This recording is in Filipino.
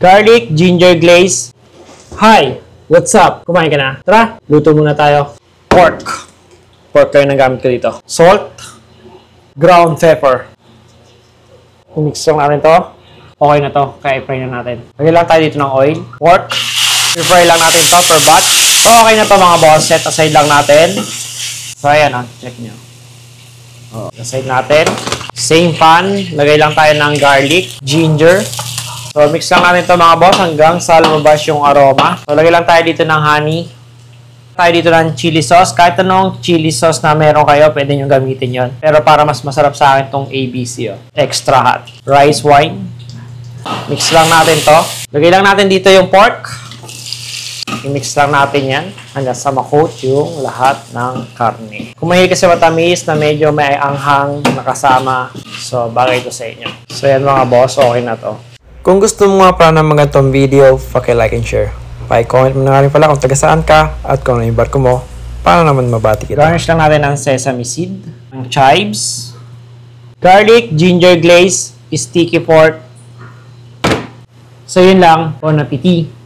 Garlic ginger glaze. Hi! What's up? Kumain ka na? Tara, luto muna tayo. Pork. Pork kayo nagamit ko dito. Salt. Ground pepper. I-mix lang natin to. Okay na to. Kaya i-fry na natin. Lagyan lang tayo dito ng oil. Pork. I-fry lang natin to per batch. So, okay na to mga boss. Set aside lang natin. So, ayan o. Check nyo. Aside natin. Same pan. Lagay lang tayo ng garlic, ginger. So, mix lang natin to mga boss hanggang sa lumabas yung aroma. So, lagay lang tayo dito ng honey. Tayo dito ng chili sauce. Kahit anong chili sauce na meron kayo, pwede nyo gamitin yon. Pero para mas masarap sa akin tong ABC. Extra hot. Rice wine. Mix lang natin to. Lagay lang natin dito yung pork. I-mix lang natin yan hanggang sa ma-coat yung lahat ng karne. Kung mahilig kasi matamis na medyo may anghang nakasama, so bagay ito sa inyo. So yan mga boss, okay na to. Kung gusto mo nga pala ng mga itong video, paki-like and share. Paki-comment mo na rin pala kung taga saan ka at kung ano yung barko mo, para naman mabati kita. Garnish lang natin ng sesame seed, ng chives, garlic, ginger glaze, sticky pork. So yun lang, bon appetit!